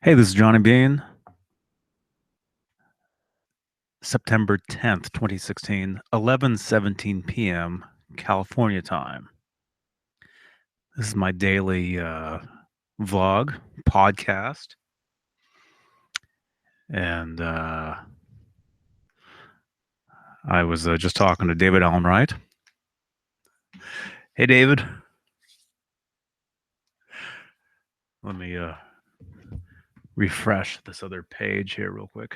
Hey, this is Johnny Bean. September 10th, 2016, 11:17 p.m. California time. This is my daily vlog podcast, and I was just talking to David Allen Wright. Hey, David. Let me refresh this other page here real quick,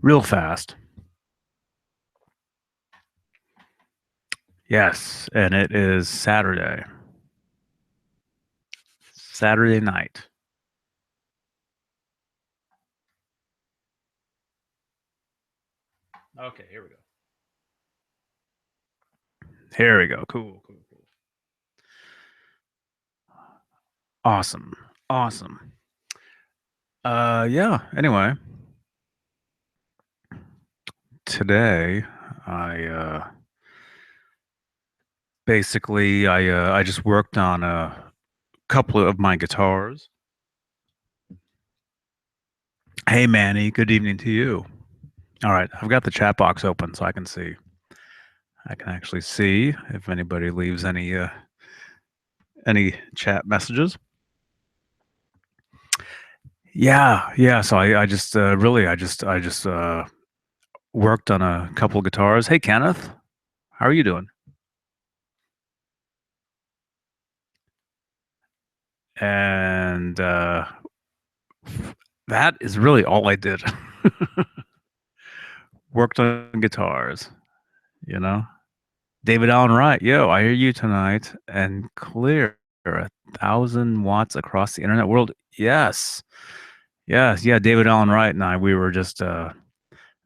real fast. Yes, and it is Saturday night. Okay, here we go. Here we go. Cool, cool, cool. Awesome, awesome. Yeah. Anyway, today I basically I just worked on a couple of my guitars. Hey, Manny. Good evening to you. All right, I've got the chat box open so I can see. I can actually see if anybody leaves any chat messages. Yeah, yeah. So I just really I just worked on a couple of guitars. Hey, Kenneth, how are you doing? And that is really all I did. Worked on guitars, you know. David Allen Wright, yo, I hear you tonight and clear 1,000 watts across the internet world. Yes. Yes. Yeah. David Allen Wright and I, we were just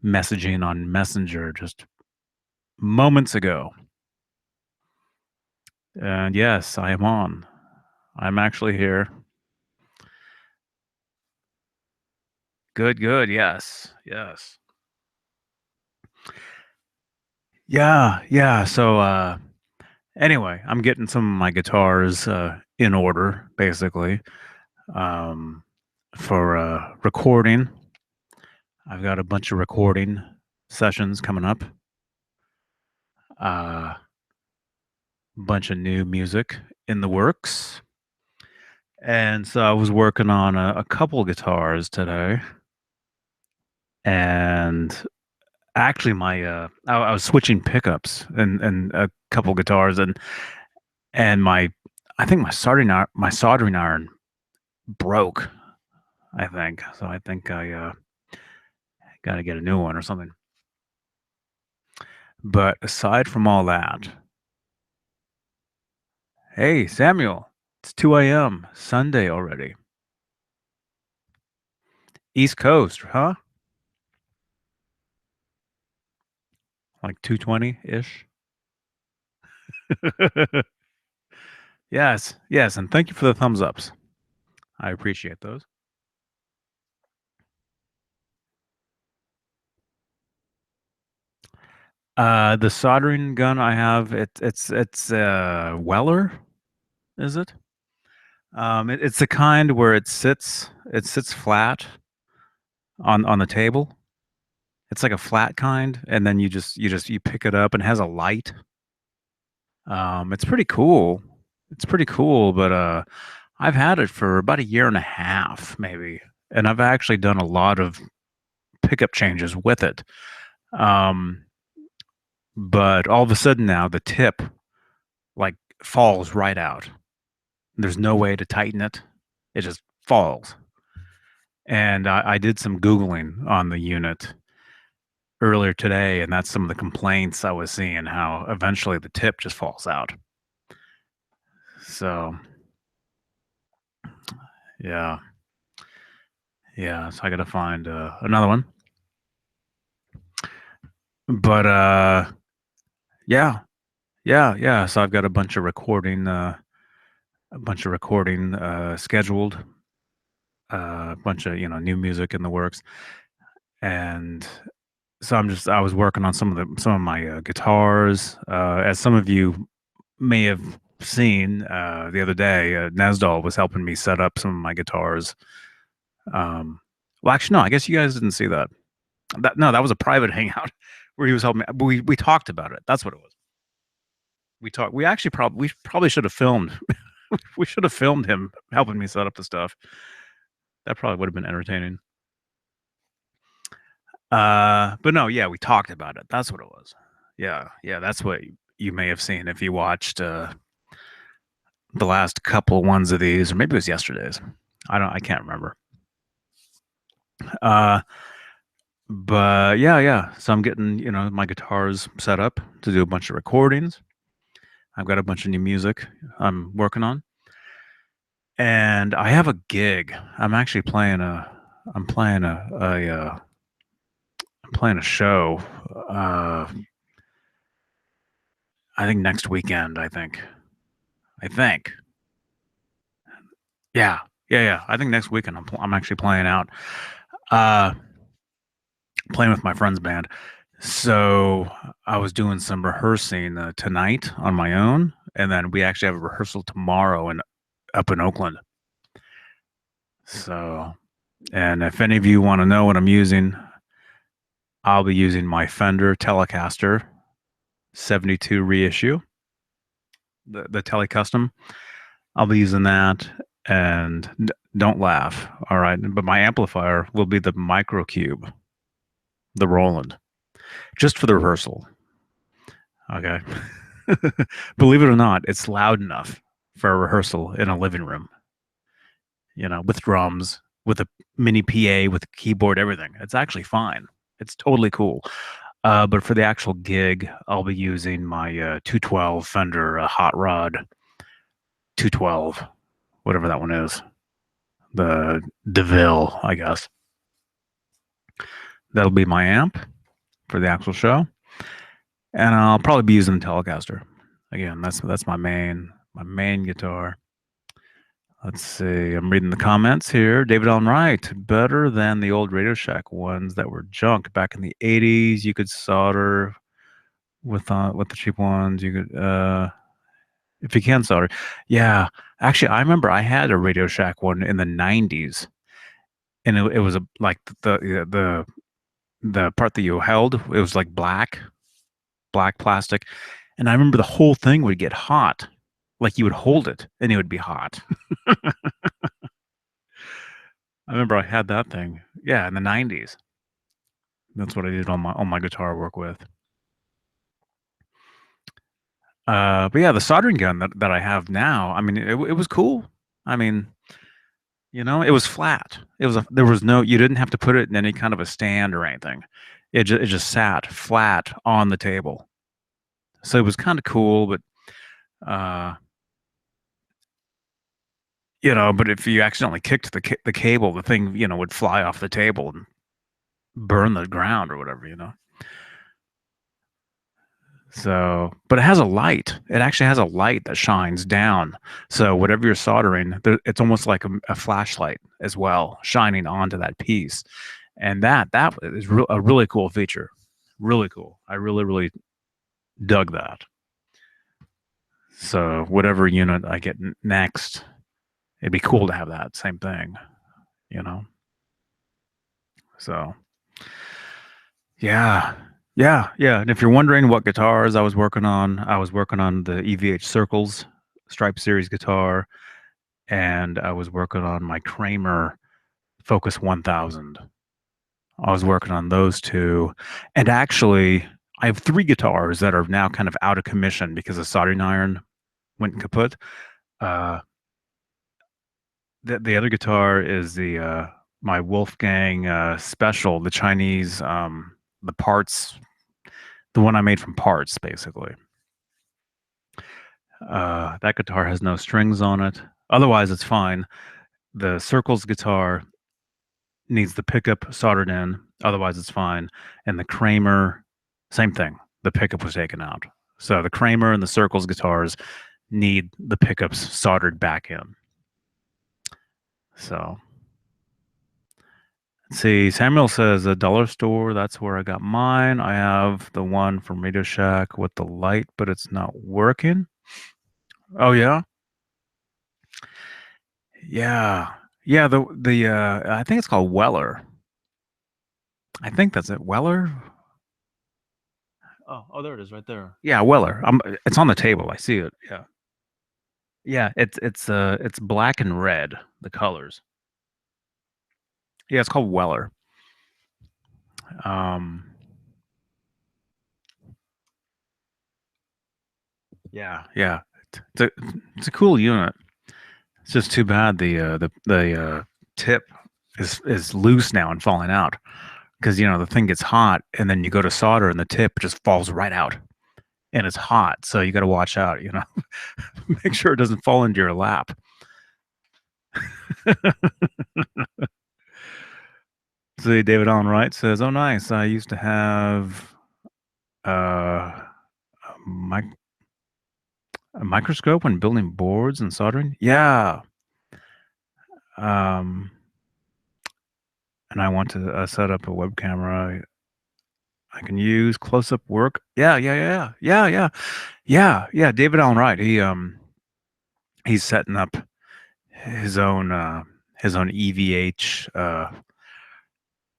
messaging on Messenger just moments ago. And yes, I am on. I'm actually here. Good, good. Yes. Yes. Yeah. Yeah. So, anyway, I'm getting some of my guitars in order, basically, um, for recording. I've got a bunch of recording sessions coming up. A bunch of new music in the works. And so I was working on a couple guitars today. And actually I was switching pickups and a couple guitars and my I think my soldering iron broke, I think. So I think I got to get a new one or something. But aside from all that, hey, Samuel, it's 2 a.m. Sunday already. East Coast, huh? Like 2:20-ish. Yes, yes, and thank you for the thumbs ups. I appreciate those. The soldering gun I have, it's Weller, is it? It's the kind where it sits flat on the table. It's like a flat kind, and then you pick it up and it has a light. It's pretty cool. It's pretty cool, but I've had it for about a year and a half, maybe, and I've actually done a lot of pickup changes with it. Um, but all of a sudden now the tip like falls right out. There's no way to tighten it. It just falls. And I did some Googling on the unit earlier today, and that's some of the complaints I was seeing, how eventually the tip just falls out. So yeah. Yeah, so I gotta find another one. But yeah, yeah, yeah. So I've got a bunch of recording scheduled, a bunch of new music in the works, and so I was working on some of my guitars. As some of you may have seen the other day, Nesdal was helping me set up some of my guitars. Well, actually, no, I guess you guys didn't see that. No, that was a private hangout where he was helping me. We talked about it. That's what it was. We talked. We probably should have filmed. We should have filmed him helping me set up the stuff. That probably would have been entertaining. But no, yeah, we talked about it. That's what it was. Yeah, yeah, that's what you may have seen if you watched the last couple ones of these, or maybe it was yesterday's. I can't remember. Uh, but yeah, yeah. So I'm getting, my guitars set up to do a bunch of recordings. I've got a bunch of new music I'm working on, and I have a gig. I'm playing I'm playing a show. Uh, I think next weekend. I think. Yeah, yeah, yeah. I think next weekend I'm actually playing out. Uh, Playing with my friend's band. So I was doing some rehearsing tonight on my own, and then we actually have a rehearsal tomorrow up in Oakland. So, and if any of you want to know what I'm using, I'll be using my Fender Telecaster 72 reissue, the Tele Custom. I'll be using that, and don't laugh, all right? But my amplifier will be the Microcube, the Roland, just for the rehearsal. Okay. Believe it or not, it's loud enough for a rehearsal in a living room, with drums, with a mini PA, with a keyboard, everything. It's actually fine. It's totally cool. But for the actual gig, I'll be using my 212 Fender Hot Rod 212, whatever that one is. The DeVille, I guess. That'll be my amp for the actual show. And I'll probably be using the Telecaster. Again, that's my main guitar. Let's see. I'm reading the comments here. David Allen Wright, better than the old Radio Shack ones that were junk back in the '80s. You could solder with the cheap ones. You could if you can solder. Yeah, actually, I remember I had a Radio Shack one in the '90s, and it was like the part that you held. It was like black plastic, and I remember the whole thing would get hot. Like you would hold it, and it would be hot. I remember I had that thing. Yeah, in the '90s. That's what I did on my guitar work with. But yeah, the soldering gun that I have now, I mean, it was cool. I mean, it was flat. There was no, you didn't have to put it in any kind of a stand or anything. It just sat flat on the table. So it was kind of cool, but uh, but if you accidentally kicked the cable, the thing, would fly off the table and burn the ground or whatever. So, but it has a light. It actually has a light that shines down. So whatever you're soldering, it's almost like a flashlight as well, shining onto that piece. And that is a really cool feature. Really cool. I really, really dug that. So whatever unit I get next, it'd be cool to have that same thing, you know? So yeah. Yeah, yeah. And if you're wondering what guitars I was working on the EVH Circles Stripe Series guitar, and I was working on my Kramer Focus 1000. I was working on those two. And actually, I have three guitars that are now kind of out of commission because the soldering iron went kaput. Uh, the other guitar is the my Wolfgang Special, the Chinese, the parts, the one I made from parts, basically. That guitar has no strings on it. Otherwise, it's fine. The Circles guitar needs the pickup soldered in. Otherwise, it's fine. And the Kramer, same thing. The pickup was taken out. So the Kramer and the Circles guitars need the pickups soldered back in. So let's see. Samuel says a dollar store. That's where I got mine. I have the one from Radio Shack with the light, but it's not working. Oh yeah, yeah, yeah. I think it's called Weller. I think that's it. Weller. Oh, there it is, right there. Yeah, Weller. It's on the table. I see it. Yeah, yeah. It's black and red. The colors. Yeah, it's called Weller. Um, yeah, yeah. It's a it's a cool unit. It's just too bad the tip is loose now and falling out because the thing gets hot and then you go to solder and the tip just falls right out and it's hot, so you got to watch out. Make sure it doesn't fall into your lap. See, David Allen Wright says, "Oh, nice. I used to have uh, a, mic- a microscope when building boards and soldering. Yeah, um, and I want to set up a web camera I can use close up work. Yeah, yeah, yeah, yeah, yeah, yeah, yeah. David Allen Wright. He's setting up his own uh, his own EVH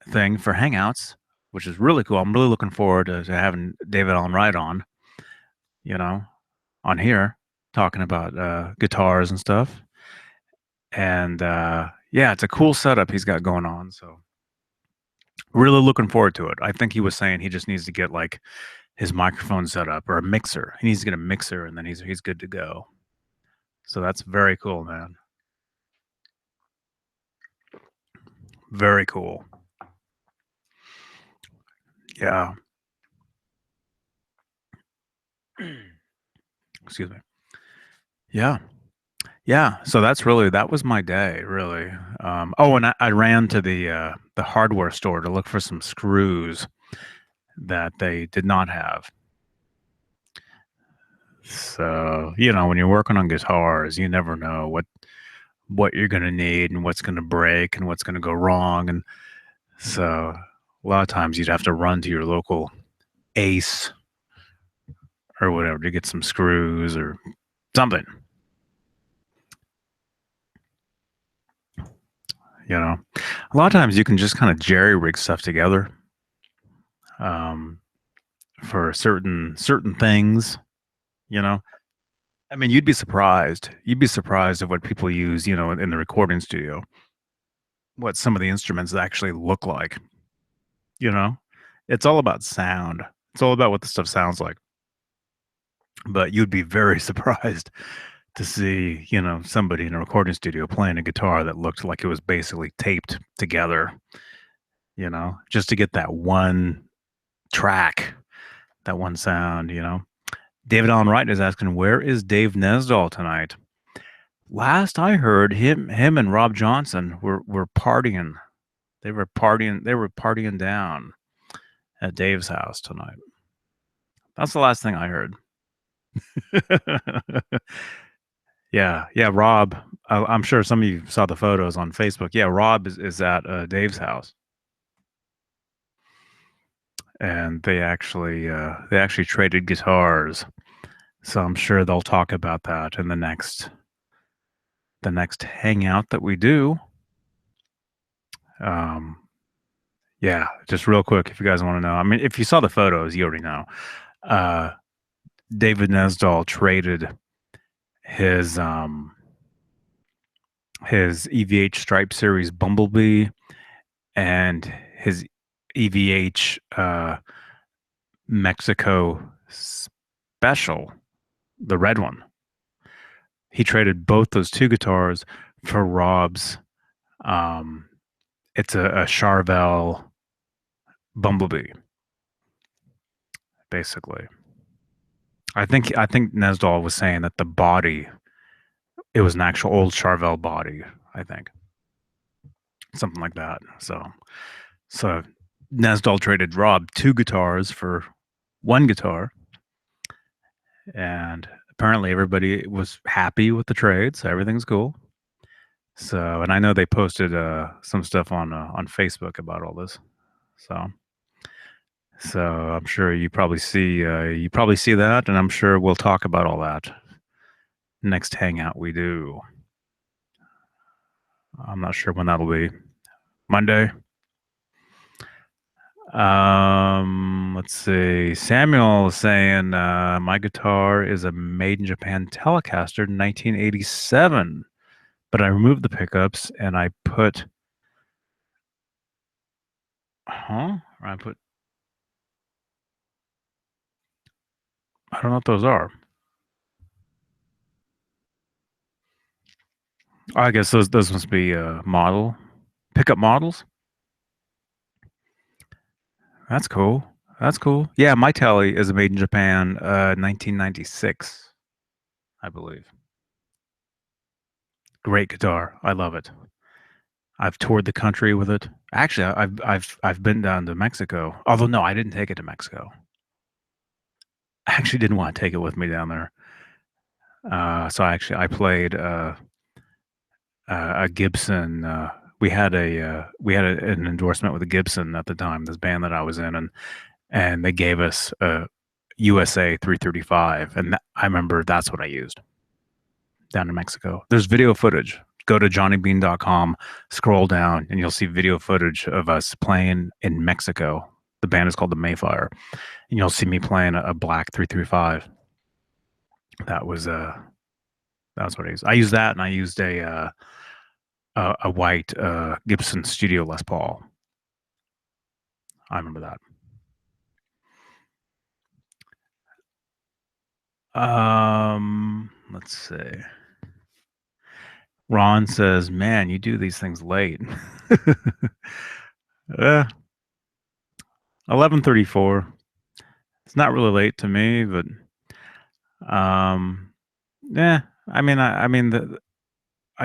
thing for Hangouts, which is really cool. I'm really looking forward to having David Allen Wright on. You know, on here talking about guitars and stuff. And yeah, it's a cool setup he's got going on. So really looking forward to it. I think he was saying he just needs to get like his microphone set up or a mixer. He needs to get a mixer and then he's good to go. So that's very cool, man. Very cool. Yeah. Excuse me. Yeah. Yeah. So that was my day, really. Oh, and I ran to the hardware store to look for some screws that they did not have. So, when you're working on guitars, you never know what you're gonna need and what's gonna break and what's gonna go wrong. And so a lot of times you'd have to run to your local Ace or whatever to get some screws or something. You know, a lot of times you can just kind of jerry rig stuff together um, for certain things. You know, I mean, you'd be surprised. You'd be surprised at what people use. In the recording studio, what some of the instruments actually look like. You know, it's all about sound. It's all about what the stuff sounds like. But you'd be very surprised to see, somebody in a recording studio playing a guitar that looked like it was basically taped together. Just to get that one track, that one sound. David Allen Wright is asking, where is Dave Nesdall tonight? Last I heard, him and Rob Johnson were partying. They were partying down at Dave's house tonight. That's the last thing I heard. Yeah, yeah, Rob. I'm sure some of you saw the photos on Facebook. Yeah, Rob is at Dave's house, and they actually traded guitars. So I'm sure they'll talk about that in the next hangout that we do. Um, yeah, just real quick, if you guys want to know. I mean, if you saw the photos, you already know. Uh, David Nesdall traded his um his EVH Stripe Series Bumblebee and his EVH Mexico Special, the red one. He traded both those two guitars for Rob's. Um, it's a Charvel Bumblebee, basically. I think Nesdal was saying that the body, it was an actual old Charvel body. I think something like that. So Nesdal traded Rob two guitars for one guitar, and apparently everybody was happy with the trade, so everything's cool. So, and I know they posted some stuff on Facebook about all this. So I'm sure you probably see that, and I'm sure we'll talk about all that next hangout we do. I'm not sure when that'll be. Monday. Let's see. Samuel is saying my guitar is a made in Japan Telecaster 1987, but I removed the pickups and I put I put I don't know what those are. I guess those must be model pickup models. That's cool. That's cool. Yeah, my Tele is a made in Japan 1996, I believe. Great guitar. I love it. I've toured the country with it. Actually, I've been down to Mexico. Although no, I didn't take it to Mexico. I actually didn't want to take it with me down there. So I played a Gibson. An endorsement with a Gibson at the time. This band that I was in, and they gave us a USA 335, and I remember that's what I used down in Mexico. There's video footage. Go to johnnybean.com, scroll down, and you'll see video footage of us playing in Mexico. The band is called the Mayfire, and you'll see me playing a black 335. That was that was what I used. I used that, and I used a white Gibson Studio Les Paul. I remember that. Let's see. Ron says, "Man, you do these things late." 11:34. It's not really late to me, but um, yeah. I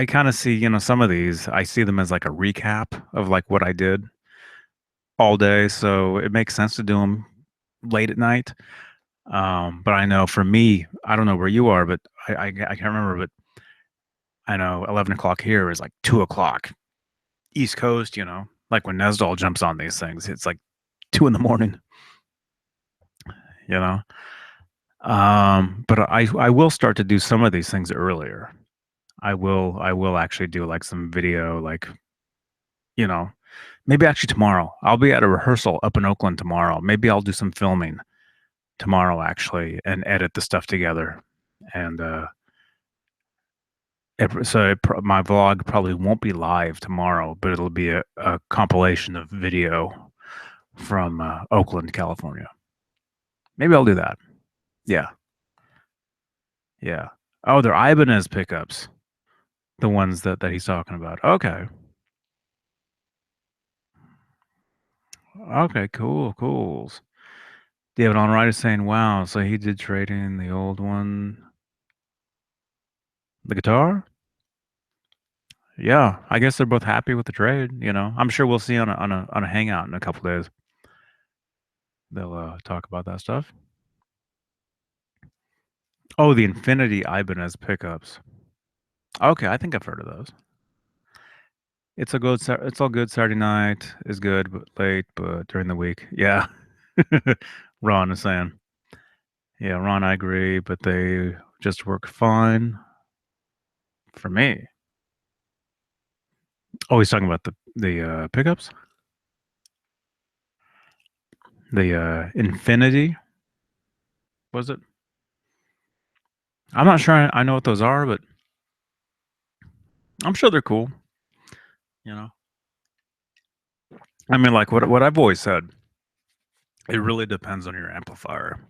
kind of see, some of these. I see them as like a recap of like what I did all day, so it makes sense to do them late at night. But I know for me, I don't know where you are, but I can't remember, but I know 11 o'clock here is like 2 o'clock East Coast. Like when Nesdal jumps on these things, it's like 2 in the morning. You know. But I will start to do some of these things earlier. I will actually do like some video, like you know, maybe actually tomorrow. I'll be at a rehearsal up in Oakland tomorrow. Maybe I'll do some filming tomorrow actually and edit the stuff together. And my vlog probably won't be live tomorrow, but it'll be a compilation of video from Oakland, California. Maybe I'll do that. Yeah, yeah. Oh, they're Ibanez pickups, the ones that he's talking about. Okay, okay, cool. David on right is saying, "Wow, so he did trade in the old one, the guitar." Yeah, I guess they're both happy with the trade. I'm sure we'll see on a hangout in a couple days. They'll talk about that stuff. Oh, the Infinity Ibanez pickups. Okay, I think I've heard of those. It's all good. Saturday night is good, but late, but during the week, yeah. Ron is saying, yeah, Ron, I agree, but they just work fine for me. Oh, he's talking about the pickups, the Infinity, was it? I'm not sure I know what those are, but I'm sure they're cool. You know, I mean, like what I've always said, it really depends on your amplifier.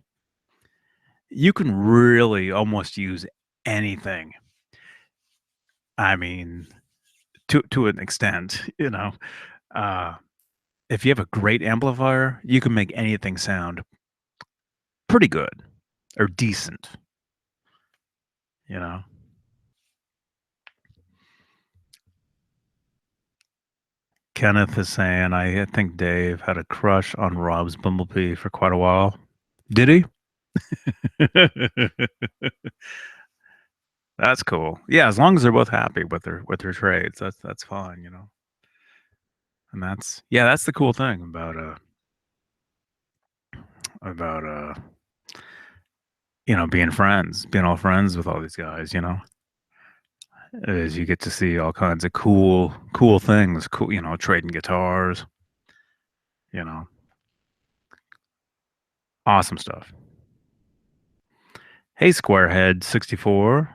You can really almost use anything. I mean, to an extent, Uh, if you have a great amplifier, you can make anything sound pretty good or decent. You know. Kenneth is saying, I think Dave had a crush on Rob's Bumblebee for quite a while. Did he? That's cool. Yeah, as long as they're both happy with their trades, that's fine. And that's the cool thing about being all friends with all these guys, is you get to see all kinds of cool things, cool, trading guitars, you know, awesome stuff. Hey, Squarehead 64.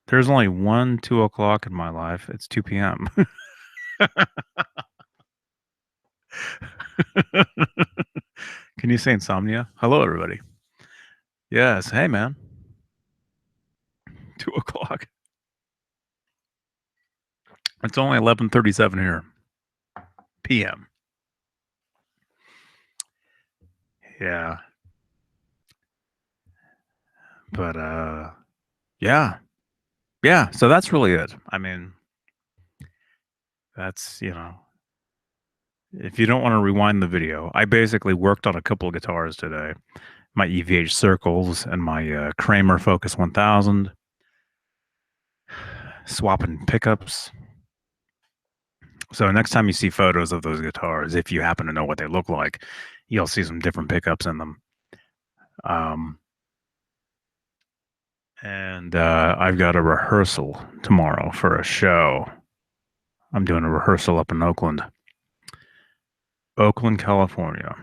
There's only 2 o'clock in my life. It's 2 p.m. Can you say insomnia? Hello, everybody. Yes. Hey, man. 2 o'clock. It's only 11:37 here. PM. Yeah. But yeah. Yeah. So that's really it. I mean, that's, if you don't want to rewind the video, I basically worked on a couple of guitars today. My EVH Circles and my Kramer Focus 1000, swapping pickups. So next time you see photos of those guitars, if you happen to know what they look like, you'll see some different pickups in them. Um, and I've got a rehearsal tomorrow for a show. I'm doing a rehearsal up in Oakland, California.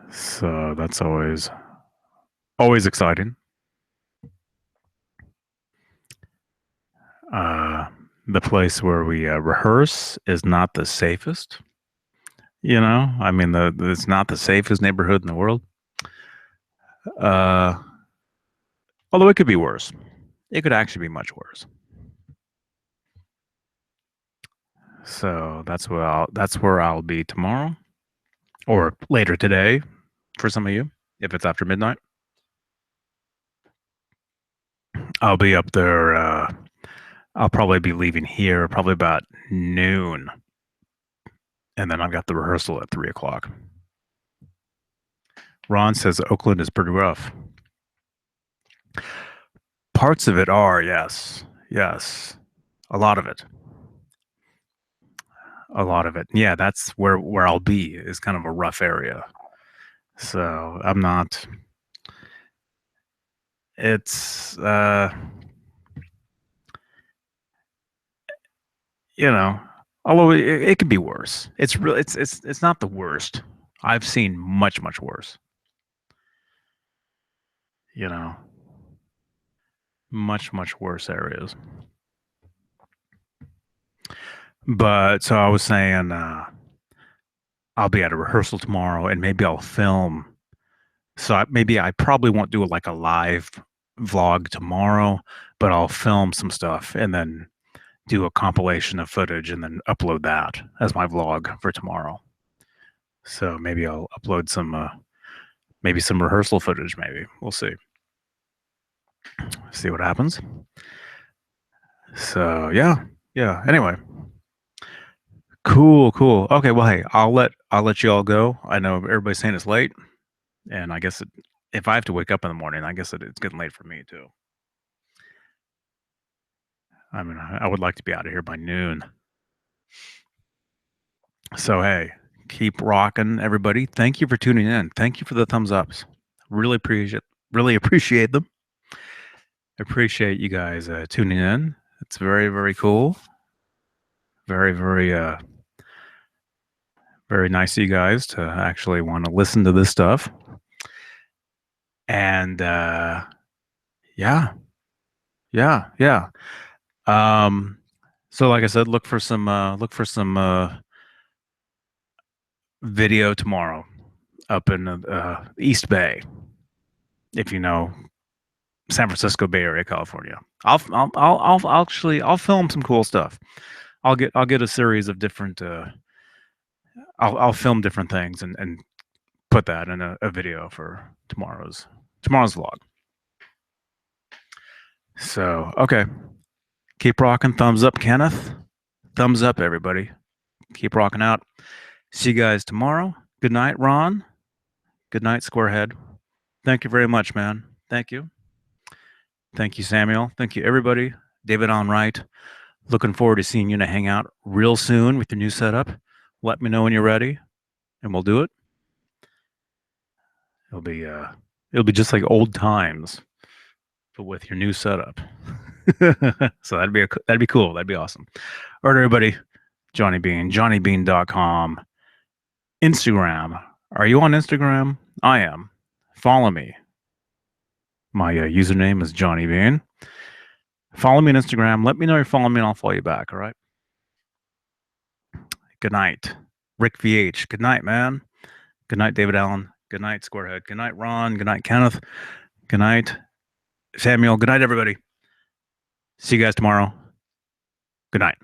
So that's always exciting. The place where we rehearse is not the safest. I mean, it's not the safest neighborhood in the world. Uh, although it could be worse. It could actually be much worse. So that's where I'll be tomorrow, or later today, for some of you, if it's after midnight. I'll be up there. I'll probably be leaving here probably about noon, and then I've got the rehearsal at 3 o'clock. Ron says Oakland is pretty rough. Parts of it are, yes, yes, a lot of it. A lot of it. Yeah, that's where I'll be is kind of a rough area. So I'm not. It's you know, although it could be worse. It's real. It's not the worst. I've seen much worse. You know, much worse areas. But so I was saying, I'll be at a rehearsal tomorrow, and maybe I'll film. So maybe I probably won't do like a live vlog tomorrow, but I'll film some stuff and then do a compilation of footage and then upload that as my vlog for tomorrow. So maybe I'll upload maybe some rehearsal footage. Maybe we'll see. See what happens. So yeah. Anyway, cool. Okay, well, hey, I'll let you all go. I know everybody's saying it's late, and I guess if I have to wake up in the morning, I guess it's getting late for me too. I mean, I would like to be out of here by noon. So hey, keep rocking, everybody. Thank you for tuning in. Thank you for the thumbs ups. Really appreciate them. Appreciate you guys tuning in. It's very cool. Very very nice of you guys to actually want to listen to this stuff. And yeah. So like I said, look for some video tomorrow up in East Bay, if you know San Francisco Bay Area, California. I'll film some cool stuff. I'll get a series of different I'll film different things and put that in a video for tomorrow's vlog. So okay, keep rocking. Thumbs up, Kenneth. Thumbs up, everybody. Keep rocking out. See you guys tomorrow. Good night, Ron. Good night, Squarehead. Thank you very much, man. Thank you. Thank you, Samuel. Thank you, everybody. David on right. Looking forward to seeing you in a hangout real soon with your new setup. Let me know when you're ready, and we'll do it. It'll be uh it'll be just like old times, but with your new setup. So that'd be cool. That'd be awesome. All right, everybody. Johnny Bean, johnnybean.com. Instagram. Are you on Instagram? I am. Follow me. My username is Johnny Bean. Follow me on Instagram. Let me know you're following me and I'll follow you back. All right. Good night. Rick VH. Good night, man. Good night, David Allen. Good night, Squarehead. Good night, Ron. Good night, Kenneth. Good night, Samuel. Good night, everybody. See you guys tomorrow. Good night.